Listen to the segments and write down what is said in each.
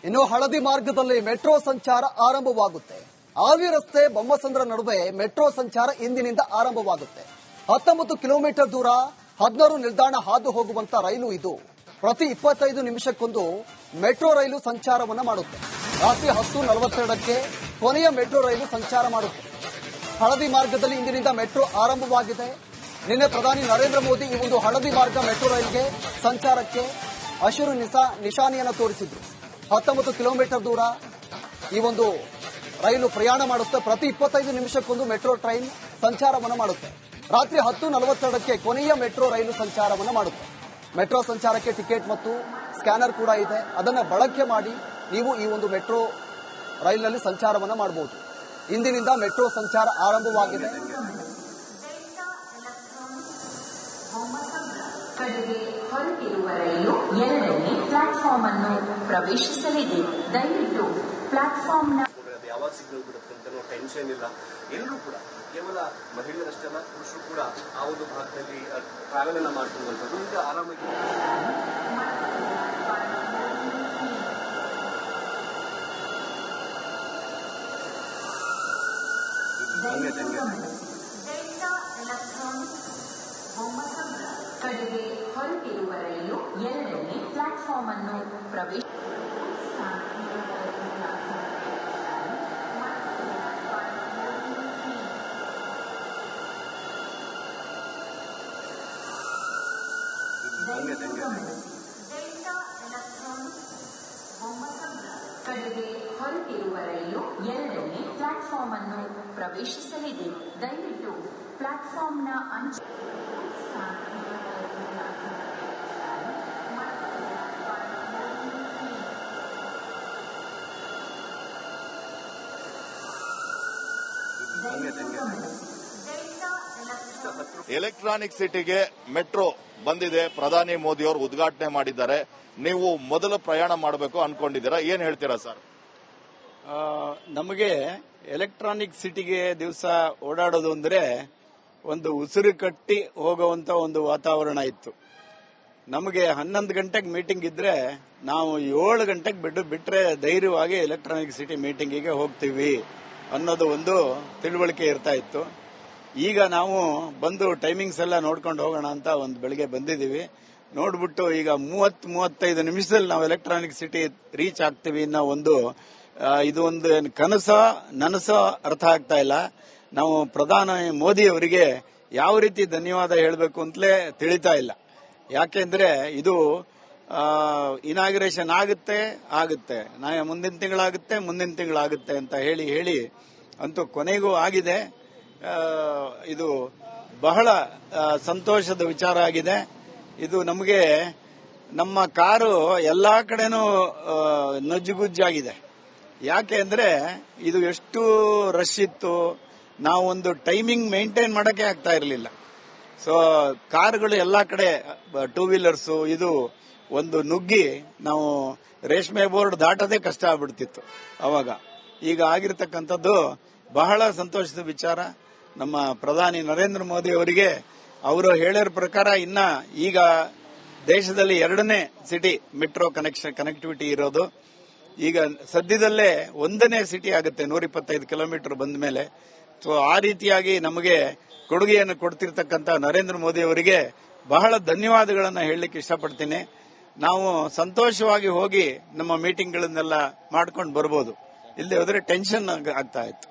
ಇನ್ನು ಹಳದಿ ಮಾರ್ಗದಲ್ಲಿ ಮೆಟ್ರೋ ಸಂಚಾರ ಆರಂಭವಾಗುತ್ತೆ. ಆವಿ ರಸ್ತೆ ಬೊಮ್ಮಸಂದ್ರ ನಡುವೆ ಮೆಟ್ರೋ ಸಂಚಾರ ಇಂದಿನಿಂದ ಆರಂಭವಾಗುತ್ತೆ. 19 ಕಿಲೋಮೀಟರ್ ದೂರ 16 ನಿಲ್ದಾಣ ಹಾದು ಹೋಗುವಂತ ರೈಲು ಇದು. ಪ್ರತಿ 25 ನಿಮಿಷಕ್ಕೊಂದು ಮೆಟ್ರೋ ರೈಲು ಸಂಚಾರವನ್ನು ಮಾಡುತ್ತೆ. ರಾತ್ರಿ 10:42ಕ್ಕೆ ಕೊನೆಯ ಮೆಟ್ರೋ ರೈಲು ಸಂಚಾರ ಮಾಡುತ್ತೆ. ಹಳದಿ ಮಾರ್ಗದಲ್ಲಿ ಇಂದಿನಿಂದ ಮೆಟ್ರೋ ಆರಂಭವಾಗಿದೆ. ನಿನ್ನೆ ಪ್ರಧಾನಿ ನರೇಂದ್ರ ಮೋದಿ ಈ ಒಂದು ಹಳದಿ ಮಾರ್ಗ ಮೆಟ್ರೋ ರೈಲ್ಗೆ ಸಂಚಾರಕ್ಕೆ ಹಸಿರು ನಿಶಾನೆಯನ್ನು ತೋರಿಸಿದ್ರು. 19 ಕಿಲೋಮೀಟರ್ ದೂರ ಈ ಒಂದು ರೈಲು ಪ್ರಯಾಣ ಮಾಡುತ್ತೆ. ಪ್ರತಿ 25 ನಿಮಿಷಕ್ಕೊಂದು ಮೆಟ್ರೋ ಟ್ರೈನ್ ಸಂಚಾರವನ್ನು ಮಾಡುತ್ತೆ. ರಾತ್ರಿ 10:42ಕ್ಕೆ ಕೊನೆಯ ಮೆಟ್ರೋ ರೈಲು ಸಂಚಾರವನ್ನು ಮಾಡುತ್ತೆ. ಮೆಟ್ರೋ ಸಂಚಾರಕ್ಕೆ ಟಿಕೆಟ್ ಮತ್ತು ಸ್ಕ್ಯಾನರ್ ಕೂಡ ಇದೆ. ಅದನ್ನು ಬಳಕೆ ಮಾಡಿ ನೀವು ಈ ಒಂದು ಮೆಟ್ರೋ ರೈಲಿನಲ್ಲಿ ಸಂಚಾರವನ್ನು ಮಾಡಬಹುದು. ಇಂದಿನಿಂದ ಮೆಟ್ರೋ ಸಂಚಾರ ಆರಂಭವಾಗಿದೆ. ಹೊರಟಿರುವ ರೈಲು 2ನೇ ಪ್ಲಾಟ್ಫಾರ್ಮ್ ಅನ್ನು ಪ್ರವೇಶಿಸಲಿದೆ. ದಯವಿಟ್ಟು ಪ್ಲಾಟ್ಫಾರ್ಮ್ನ ಯಾವಾಗ ಸಿಗ್ನಲ್ ಬಿಡುತ್ತೆ ಅಂತ ಟೆನ್ಷನ್ ಇಲ್ಲ. ಎಲ್ಲರೂ ಕೂಡ ಕೇವಲ ಮಹಿಳೆಯರಷ್ಟೇ ಅಲ್ಲ, ಪುರುಷರು ಕೂಡ ಆ ಒಂದು ಭಾಗದಲ್ಲಿ ಟ್ರಾವೆಲ್ ಅನ್ನ ಮಾಡ್ತಿರುವಂತದ್ದು ಈಗ ಆರಾಮಾಗಿ ಕಡೆಗೆ ಹೊರಟಿರುವ ರೈಲು 2ನೇ ಪ್ಲಾಟ್ಫಾರ್ಮ್ ಅನ್ನು ಪ್ರವೇಶ ಕಡೆಗೆ ಹೊರಟಿರುವ ರೈಲು 2ನೇ ಪ್ಲಾಟ್ಫಾರ್ಮ್ ಅನ್ನು ಪ್ರವೇಶಿಸಲಿದೆ. ದಯವಿಟ್ಟು ಪ್ಲಾಟ್ಫಾರ್ಮ್ನ ಅಂಚೆ ಎಲೆಕ್ಟ್ರಾನಿಕ್ ಸಿಟಿಗೆ ಮೆಟ್ರೋ ಬಂದಿದೆ. ಪ್ರಧಾನಿ ಮೋದಿ ಅವರು ಉದ್ಘಾಟನೆ ಮಾಡಿದ್ದಾರೆ. ನೀವು ಮೊದಲು ಪ್ರಯಾಣ ಮಾಡಬೇಕು ಅನ್ಕೊಂಡಿದ್ದೀರಾ, ಏನ್ ಹೇಳ್ತೀರಾ ಸರ್? ನಮಗೆ ಎಲೆಕ್ಟ್ರಾನಿಕ್ ಸಿಟಿಗೆ ದಿವಸ ಓಡಾಡೋದು ಅಂದ್ರೆ ಒಂದು ಉಸಿರು ಕಟ್ಟಿ ಹೋಗುವಂತ ಒಂದು ವಾತಾವರಣ ಇತ್ತು. ನಮಗೆ 11 ಗಂಟೆಗೆ ಮೀಟಿಂಗ್ ಇದ್ರೆ ನಾವು 7 ಗಂಟೆಗೆ ಬಿಟ್ರೆ ಧೈರ್ಯವಾಗಿ ಎಲೆಕ್ಟ್ರಾನಿಕ್ ಸಿಟಿ ಮೀಟಿಂಗಿಗೆ ಹೋಗ್ತೀವಿ ಅನ್ನೋದು ಒಂದು ತಿಳುವಳಿಕೆ ಇರ್ತಾ ಇತ್ತು. ಈಗ ನಾವು ಬಂದು ಟೈಮಿಂಗ್ಸ್ ಎಲ್ಲ ನೋಡ್ಕೊಂಡು ಹೋಗೋಣ ಅಂತ ಒಂದು ಬೆಳಿಗ್ಗೆ ಬಂದಿದ್ದೀವಿ. ನೋಡ್ಬಿಟ್ಟು ಈಗ 30-35 ನಿಮಿಷದಲ್ಲಿ ನಾವು ಎಲೆಕ್ಟ್ರಾನಿಕ್ ಸಿಟಿ ರೀಚ್ ಆಗ್ತೀವಿ ಅನ್ನೋ ಇದು ಒಂದು ಕನಸೋ ನನಸೋ ಅರ್ಥ ಆಗ್ತಾ ಇಲ್ಲ. ನಾವು ಪ್ರಧಾನಿ ಮೋದಿ ಅವರಿಗೆ ಯಾವ ರೀತಿ ಧನ್ಯವಾದ ಹೇಳಬೇಕು ಅಂತಲೇ ತಿಳಿತಾ ಇಲ್ಲ. ಯಾಕೆಂದ್ರೆ ಇದು ಇನಾಗ್ರೇಷನ್ ಆಗುತ್ತೆ ಮುಂದಿನ ತಿಂಗಳಾಗುತ್ತೆ ಅಂತ ಹೇಳಿ ಅಂತೂ ಕೊನೆಗೂ ಆಗಿದೆ. ಇದು ಬಹಳ ಸಂತೋಷದ ವಿಚಾರ ಆಗಿದೆ. ಇದು ನಮಗೆ ನಮ್ಮ ಕಾರು ಎಲ್ಲಾ ಕಡೆನೂ ನಜ್ಜುಗುಜ್ಜಾಗಿದೆ. ಯಾಕೆ ಅಂದ್ರೆ ಇದು ಎಷ್ಟು ರಶ್ ಇತ್ತು, ನಾವು ಒಂದು ಟೈಮಿಂಗ್ ಮೇಂಟೈನ್ ಮಾಡಕ್ಕೆ ಆಗ್ತಾ ಇರಲಿಲ್ಲ. ಸೊ ಕಾರುಗಳು ಎಲ್ಲಾ ಕಡೆ ಟೂ ವೀಲರ್ಸು ಇದು ಒಂದು ನುಗ್ಗಿ ನಾವು ರೇಷ್ಮೆ ಬೋರ್ಡ್ ದಾಟೋದೇ ಕಷ್ಟ ಆಗ್ಬಿಡ್ತಿತ್ತು ಅವಾಗ. ಈಗ ಆಗಿರ್ತಕ್ಕಂಥದ್ದು ಬಹಳ ಸಂತೋಷದ ವಿಚಾರ. ನಮ್ಮ ಪ್ರಧಾನಿ ನರೇಂದ್ರ ಮೋದಿ ಅವರಿಗೆ ಅವರು ಹೇಳಿರೋ ಪ್ರಕಾರ ಈಗ ದೇಶದಲ್ಲಿ 2ನೇ ಸಿಟಿ ಮೆಟ್ರೋ ಕನೆಕ್ಟಿವಿಟಿ ಇರೋದು. ಈಗ ಸದ್ಯದಲ್ಲೇ 1ನೇ ಸಿಟಿ ಆಗುತ್ತೆ 125 ಕಿಲೋಮೀಟರ್ ಬಂದ ಮೇಲೆ. ಸೊ ಆ ರೀತಿಯಾಗಿ ನಮಗೆ ಕೊಡುಗೆಯನ್ನು ಕೊಡ್ತಿರ್ತಕ್ಕಂಥ ನರೇಂದ್ರ ಮೋದಿ ಅವರಿಗೆ ಬಹಳ ಧನ್ಯವಾದಗಳನ್ನು ಹೇಳಲಿಕ್ಕೆ ಇಷ್ಟಪಡ್ತೀನಿ. ನಾವು ಸಂತೋಷವಾಗಿ ಹೋಗಿ ನಮ್ಮ ಮೀಟಿಂಗ್ಗಳನ್ನೆಲ್ಲ ಮಾಡ್ಕೊಂಡು ಬರ್ಬೋದು. ಇಲ್ಲದೆ ಹೋದ್ರೆ ಟೆನ್ಷನ್ ಆಗ್ತಾ ಇತ್ತು.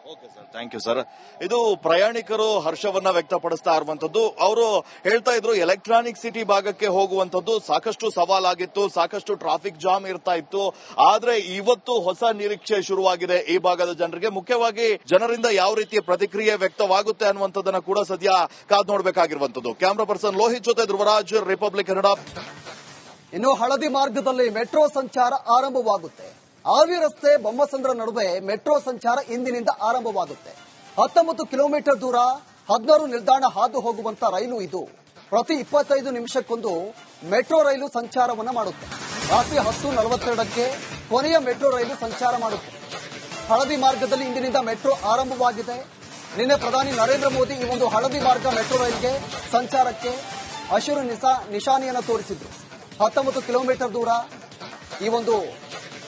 Thank you sir. ಇದು ಪ್ರಯಾಣಿಕರು ಹರ್ಷವನ್ನ ವ್ಯಕ್ತಪಡಿಸ್ತಾ ಇರುವಂತದ್ದು. ಅವರು ಹೇಳ್ತಾ ಇದ್ರು ಎಲೆಕ್ಟ್ರಾನಿಕ್ ಸಿಟಿ ಭಾಗಕ್ಕೆ ಹೋಗುವಂತದ್ದು ಸಾಕಷ್ಟು ಸವಾಲಾಗಿತ್ತು, ಸಾಕಷ್ಟು ಟ್ರಾಫಿಕ್ ಜಾಮ್ ಇರ್ತಾ ಇತ್ತು. ಆದ್ರೆ ಇವತ್ತು ಹೊಸ ನಿರೀಕ್ಷೆ ಶುರುವಾಗಿದೆ ಈ ಭಾಗದ ಜನರಿಗೆ. ಮುಖ್ಯವಾಗಿ ಜನರಿಂದ ಯಾವ ರೀತಿಯ ಪ್ರತಿಕ್ರಿಯೆ ವ್ಯಕ್ತವಾಗುತ್ತೆ ಅನ್ನುವಂಥದ್ದನ್ನ ಕೂಡ ಸದ್ಯ ಕಾದ್ ನೋಡಬೇಕಾಗಿರುವಂತದ್ದು. ಕ್ಯಾಮರಾ ಪರ್ಸನ್ ಲೋಹಿತ್ ಜೊತೆ ಧ್ರುವರಾಜ್, ರಿಪಬ್ಲಿಕ್ ಕನ್ನಡ. ಇನ್ನು ಹಳದಿ ಮಾರ್ಗದಲ್ಲಿ ಮೆಟ್ರೋ ಸಂಚಾರ ಆರಂಭವಾಗುತ್ತೆ. ಆವಿ ರಸ್ತೆ ಬೊಮ್ಮಸಂದ್ರ ನಡುವೆ ಮೆಟ್ರೋ ಸಂಚಾರ ಇಂದಿನಿಂದ ಆರಂಭವಾಗುತ್ತೆ. 19 ಕಿಲೋಮೀಟರ್ ದೂರ 16 ನಿಲ್ದಾಣ ಹಾದು ಹೋಗುವಂತ ರೈಲು ಇದು. ಪ್ರತಿ 25 ನಿಮಿಷಕ್ಕೊಂದು ಮೆಟ್ರೋ ರೈಲು ಸಂಚಾರವನ್ನು ಮಾಡುತ್ತೆ. ರಾತ್ರಿ 10:42ಕ್ಕೆ ಕೊನೆಯ ಮೆಟ್ರೋ ರೈಲು ಸಂಚಾರ ಮಾಡುತ್ತೆ. ಹಳದಿ ಮಾರ್ಗದಲ್ಲಿ ಇಂದಿನಿಂದ ಮೆಟ್ರೋ ಆರಂಭವಾಗಿದೆ. ನಿನ್ನೆ ಪ್ರಧಾನಿ ನರೇಂದ್ರ ಮೋದಿ ಈ ಒಂದು ಹಳದಿ ಮಾರ್ಗ ಮೆಟ್ರೋ ರೈಲ್ಗೆ ಸಂಚಾರಕ್ಕೆ ಹಸಿರು ನಿಶಾನೆಯನ್ನು ತೋರಿಸಿದ್ರು. 19 ಕಿಲೋಮೀಟರ್ ದೂರ ಈ ಒಂದು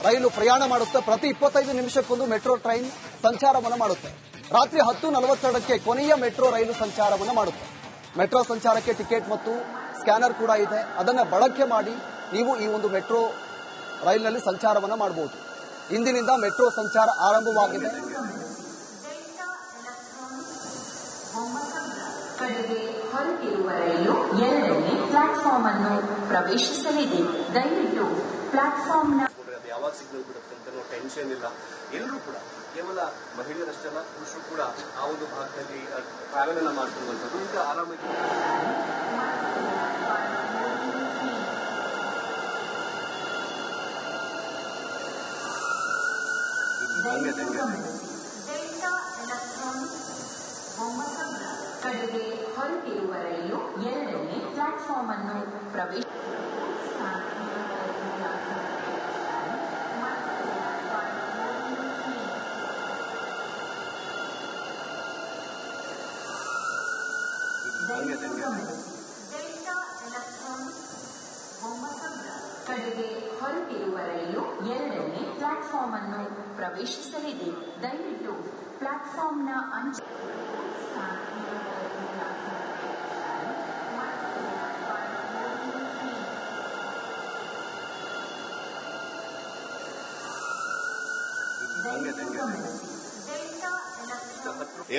ರೈಲು ಪ್ರಯಾಣ ಮಾಡುತ್ತೆ. ಪ್ರತಿ 25 ನಿಮಿಷಕ್ಕೊಂದು ಮೆಟ್ರೋ ಟ್ರೈನ್ ಸಂಚಾರವನ್ನು ಮಾಡುತ್ತೆ. ರಾತ್ರಿ 10:42ಕ್ಕೆ ಕೊನೆಯ ಮೆಟ್ರೋ ರೈಲು ಸಂಚಾರವನ್ನು ಮಾಡುತ್ತೆ. ಮೆಟ್ರೋ ಸಂಚಾರಕ್ಕೆ ಟಿಕೆಟ್ ಮತ್ತು ಸ್ಕ್ಯಾನರ್ ಕೂಡ ಇದೆ. ಅದನ್ನ ಬಳಕೆ ಮಾಡಿ ನೀವು ಈ ಒಂದು ಮೆಟ್ರೋ ರೈಲಿನಲ್ಲಿ ಸಂಚಾರವನ್ನು ಮಾಡಬಹುದು. ಇಂದಿನಿಂದ ಮೆಟ್ರೋ ಸಂಚಾರ ಆರಂಭವಾಗಿದೆ. ಕಡೆಗೆ ಹೊರಟಿರುವ ರೈಲು 2ನೇ ಪ್ಲಾಟ್ಫಾರ್ಮ್ ಅನ್ನು ಪ್ರವೇಶಿಸಲಿದೆ. ದಯವಿಟ್ಟು ಪ್ಲಾಟ್ಫಾರ್ಮ್ನ ಯಾವಾಗ ಸಿಗ್ನಲ್ ಬಿಡುತ್ತೆ ಅಂತ ಟೆನ್ಷನ್ ಇಲ್ಲ. ಎಲ್ಲರೂ ಕೂಡ ಕೇವಲ ಮಹಿಳೆಯರಷ್ಟಲ್ಲ, ಪುರುಷರು ಕೂಡ ಆ ಒಂದು ಭಾಗದಲ್ಲಿ ಟ್ರಾವೆಲ್ ಅನ್ನ ಮಾಡ್ತಿರುವಂತದ್ದು ಈಗ ಆರಾಮಾಗಿ ಕಡೆಗೆ ಹೊರಟಿರುವ ರೈಲು 2ನೇ ಪ್ಲಾಟ್ಫಾರ್ಮ್ ಅನ್ನು ಪ್ರವೇಶ ಕಡೆಗೆ ಹೊರಟಿರುವ ರೈಲು 2ನೇ ಪ್ಲಾಟ್ಫಾರ್ಮ್ ಅನ್ನು ಪ್ರವೇಶಿಸಲಿದೆ. ದಯವಿಟ್ಟು ಪ್ಲಾಟ್ಫಾರ್ಮ್ನ ಅಂಚೆ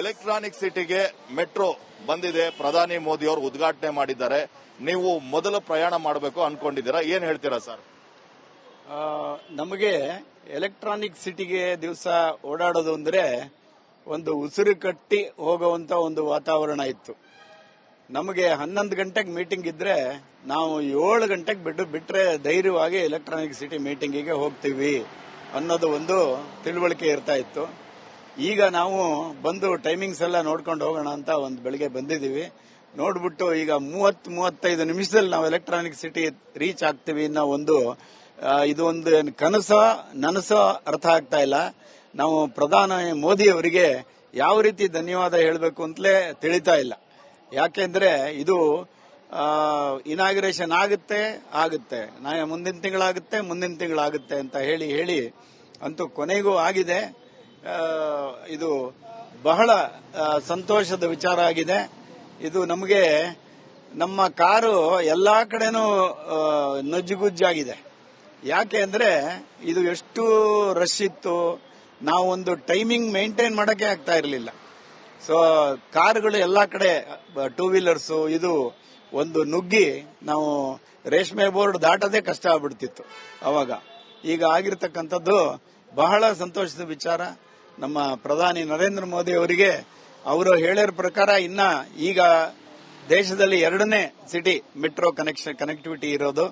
ಎಲೆಕ್ಟ್ರಾನಿಕ್ ಸಿಟಿಗೆ ಮೆಟ್ರೋ ಬಂದಿದೆ. ಪ್ರಧಾನಿ ಮೋದಿ ಅವರು ಉದ್ಘಾಟನೆ ಮಾಡಿದ್ದಾರೆ. ನೀವು ಮೊದಲ ಪ್ರಯಾಣ ಮಾಡಬೇಕು ಅನ್ಕೊಂಡಿದ್ದೀರಾ, ಏನ್ ಹೇಳ್ತೀರಾ ಸರ್? ನಮಗೆ ಎಲೆಕ್ಟ್ರಾನಿಕ್ ಸಿಟಿಗೆ ದಿವಸ ಓಡಾಡೋದು ಅಂದ್ರೆ ಒಂದು ಉಸಿರು ಕಟ್ಟಿ ಹೋಗುವಂತ ಒಂದು ವಾತಾವರಣ ಇತ್ತು. ನಮಗೆ 11 ಗಂಟೆಗೆ ಮೀಟಿಂಗ್ ಇದ್ರೆ ನಾವು 7 ಗಂಟೆಗೆ ಬಿಟ್ರೆ ಧೈರ್ಯವಾಗಿ ಎಲೆಕ್ಟ್ರಾನಿಕ್ ಸಿಟಿ ಮೀಟಿಂಗಿಗೆ ಹೋಗ್ತೀವಿ ಅನ್ನೋದು ಒಂದು ತಿಳುವಳಿಕೆ ಇರ್ತಾ ಇತ್ತು. ಈಗ ನಾವು ಬಂದು ಟೈಮಿಂಗ್ಸ್ ಎಲ್ಲ ನೋಡ್ಕೊಂಡು ಹೋಗೋಣ ಅಂತ ಒಂದು ಬೆಳಿಗ್ಗೆ ಬಂದಿದ್ದೀವಿ. ನೋಡ್ಬಿಟ್ಟು ಈಗ 30-35 ನಿಮಿಷದಲ್ಲಿ ನಾವು ಎಲೆಕ್ಟ್ರಾನಿಕ್ ಸಿಟಿ ರೀಚ್ ಆಗ್ತೀವಿ ಅನ್ನೋ ಒಂದು ಇದು ಒಂದು ಕನಸೋ ನನಸೋ ಅರ್ಥ ಆಗ್ತಾ ಇಲ್ಲ. ನಾವು ಪ್ರಧಾನಿ ಮೋದಿ ಅವರಿಗೆ ಯಾವ ರೀತಿ ಧನ್ಯವಾದ ಹೇಳಬೇಕು ಅಂತಲೇ ತಿಳಿತಾ ಇಲ್ಲ. ಯಾಕೆಂದ್ರೆ ಇದು ಇನಾಗ್ರೇಷನ್ ಆಗುತ್ತೆ ಮುಂದಿನ ತಿಂಗಳಾಗುತ್ತೆ ಅಂತ ಹೇಳಿ ಅಂತೂ ಕೊನೆಗೂ ಆಗಿದೆ. ಇದು ಬಹಳ ಸಂತೋಷದ ವಿಚಾರ ಆಗಿದೆ. ಇದು ನಮಗೆ ನಮ್ಮ ಕಾರು ಎಲ್ಲಾ ಕಡೆನೂ ನಜ್ಜುಗುಜ್ಜಾಗಿದೆ. ಯಾಕೆ ಅಂದ್ರೆ ಇದು ಎಷ್ಟು ರಶ್ ಇತ್ತು, ನಾವು ಒಂದು ಟೈಮಿಂಗ್ ಮೇಂಟೈನ್ ಮಾಡಕ್ಕೆ ಆಗ್ತಾ ಇರಲಿಲ್ಲ. ಸೊ ಕಾರುಗಳು ಎಲ್ಲಾ ಕಡೆ ಟೂ ವೀಲರ್ಸ್ ಇದು ಒಂದು ನುಗ್ಗಿ ನಾವು ರೇಷ್ಮೆ ಬೋರ್ಡ್ ದಾಟದೇ ಕಷ್ಟ ಆಗ್ಬಿಡ್ತಿತ್ತು ಅವಾಗ. ಈಗ ಆಗಿರ್ತಕ್ಕಂಥದ್ದು ಬಹಳ ಸಂತೋಷದ ವಿಚಾರ. ನಮ್ಮ ಪ್ರಧಾನಿ ನರೇಂದ್ರ ಮೋದಿ ಅವರಿಗೆ ಅವರು ಹೇಳಿರೋ ಪ್ರಕಾರ ಈಗ ದೇಶದಲ್ಲಿ 2ನೇ ಸಿಟಿ ಮೆಟ್ರೋ ಕನೆಕ್ಟಿವಿಟಿ ಇರೋದು.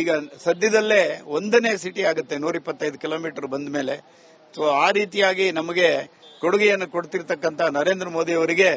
ಈಗ ಸದ್ಯದಲ್ಲೇ 1ನೇ ಸಿಟಿ ಆಗುತ್ತೆ 125 ಕಿಲೋಮೀಟರ್ ಬಂದ ಮೇಲೆ. ಸೊ ಆ ರೀತಿಯಾಗಿ ನಮಗೆ ಕೊಡುಗೆಯನ್ನು ಕೊಡ್ತಿರ್ತಕ್ಕಂಥ ನರೇಂದ್ರ ಮೋದಿ ಅವರಿಗೆ